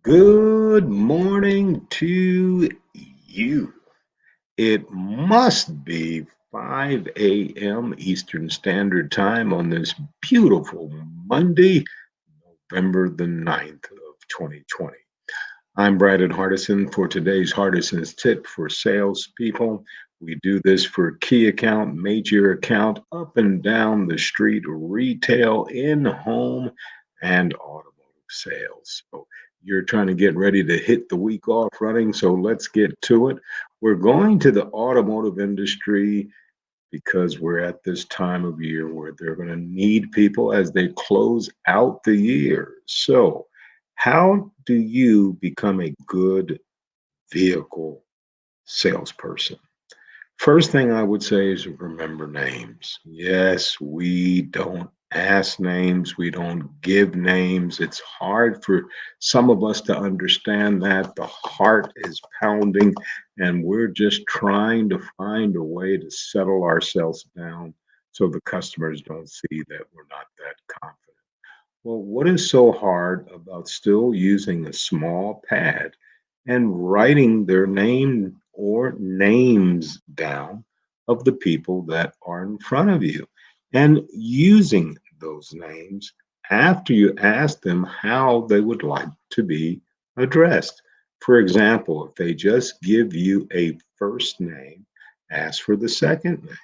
Good morning to you. It must be 5 a.m. Eastern Standard Time on this beautiful Monday, November the 9th of 2020. I'm Brad Hardison for today's Hardison'S tip for salespeople. We do this for key account, major account, up and down the street, retail, in home, and automotive sales. So you're trying to get ready to hit the week off running, so let's get to it. We're going to the automotive industry because we're at this time of year where they're going to need people as they close out the year. So, how do you become a good vehicle salesperson? First thing I would say is remember names. Yes, we don't ask names, we don't give names. It's hard for some of us to understand that. The heart is pounding, and we're just trying to find a way to settle ourselves down so the customers don't see that we're not that confident. Well, what is so hard about still using a small pad and writing their name or names down of the people that are in front of you and using those names after you ask them how they would like to be addressed? For example, if they just give you a first name, ask for the second name.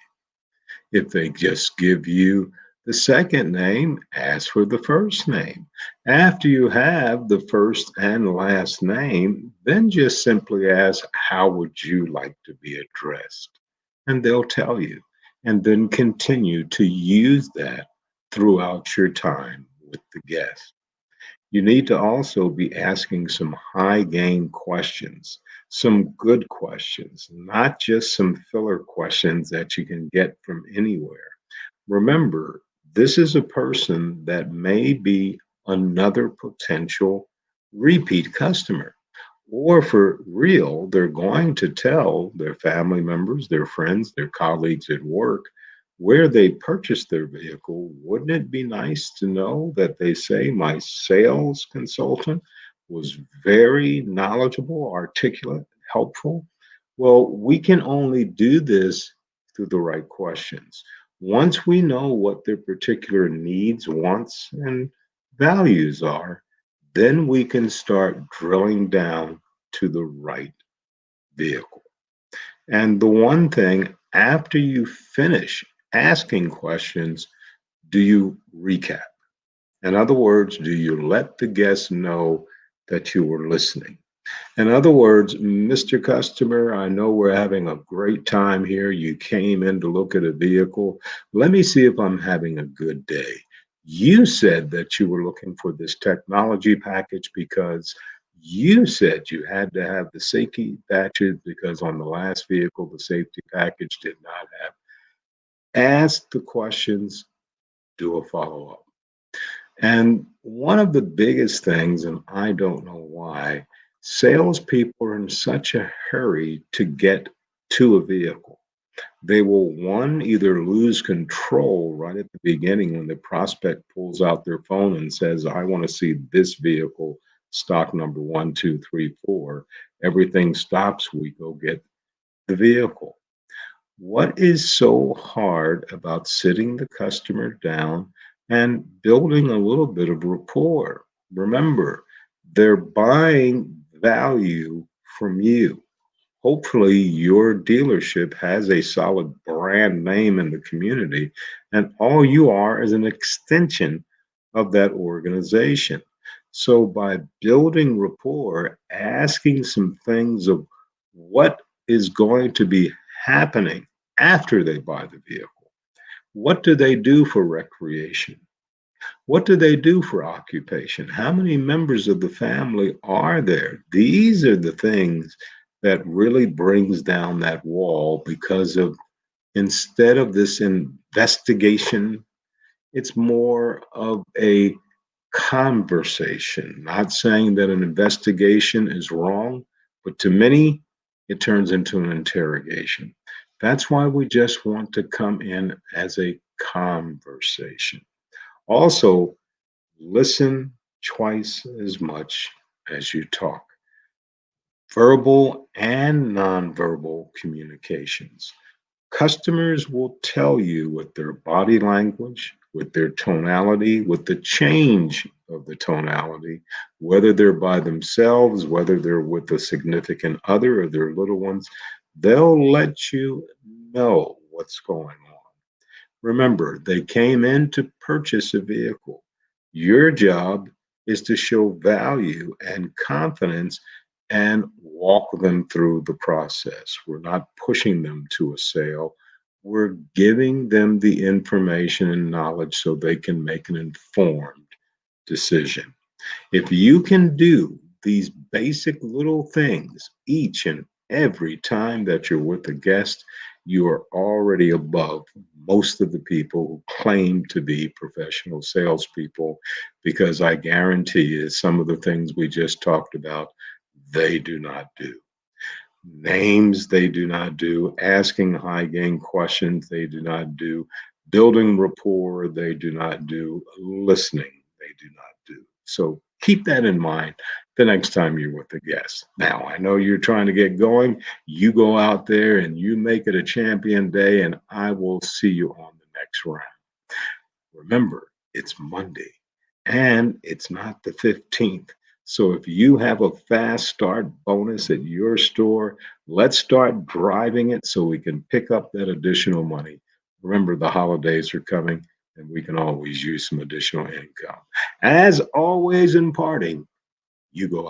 If they just give you the second name, ask for the first name. After you have the first and last name, then just simply ask, how would you like to be addressed? And they'll tell you. And then continue to use that throughout your time with the guest. You need to also be asking some high gain questions, some good questions, not just some filler questions that you can get from anywhere. Remember, this is a person that may be another potential repeat customer. Or for real, they're going to tell their family members, their friends, their colleagues at work where they purchased their vehicle. Wouldn't it be nice to know that they say my sales consultant was very knowledgeable, articulate, helpful? Well, we can only do this through the right questions. Once we know what their particular needs, wants, and values are, then we can start drilling down to the right vehicle. And the one thing, after you finish asking questions, do you recap? In other words, do you let the guest know that you were listening? In other words, Mr. Customer, I know we're having a great time here. You came in to look at a vehicle. Let me see if I'm having a good day. You said that you were looking for this technology package because you said you had to have the safety patches because on the last vehicle, the safety package did not have. Ask the questions, do a follow up. And one of the biggest things, and I don't know why, salespeople are in such a hurry to get to a vehicle. They will, one, either lose control right at the beginning when the prospect pulls out their phone and says, I want to see this vehicle, stock number one, two, three, four. Everything stops, we go get the vehicle. What is so hard about sitting the customer down and building a little bit of rapport? Remember, they're buying value from you. Hopefully, your dealership has a solid brand name in the community, and all you are is an extension of that organization. So, by building rapport, asking some things of what is going to be happening after they buy the vehicle, what do they do for recreation? What do they do for occupation? How many members of the family are there? These are the things that really brings down that wall because of instead of this investigation, it's more of a conversation. Not saying that an investigation is wrong, but to many, it turns into an interrogation. That's why we just want to come in as a conversation. Also, listen twice as much as you talk. Verbal and nonverbal communications. Customers will tell you with their body language, with their tonality, with the change of the tonality, whether they're by themselves, whether they're with a significant other or their little ones, they'll let you know what's going on. Remember, they came in to purchase a vehicle. Your job is to show value and confidence and walk them through the process. We're not pushing them to a sale. We're giving them the information and knowledge so they can make an informed decision. If you can do these basic little things each and every time that you're with a guest, you are already above most of the people who claim to be professional salespeople, because I guarantee you some of the things we just talked about, they do not do. Names they do not do, asking high gain questions they do not do, building rapport they do not do, listening they do not do. So keep that in mind the next time you're with a guest. Now, I know you're trying to get going. You go out there and you make it a champion day, and I will see you on the next round. Remember, it's Monday and it's not the 15th. So if you have a fast start bonus at your store, let's start driving it so we can pick up that additional money. Remember, the holidays are coming and we can always use some additional income. As always, in parting, you go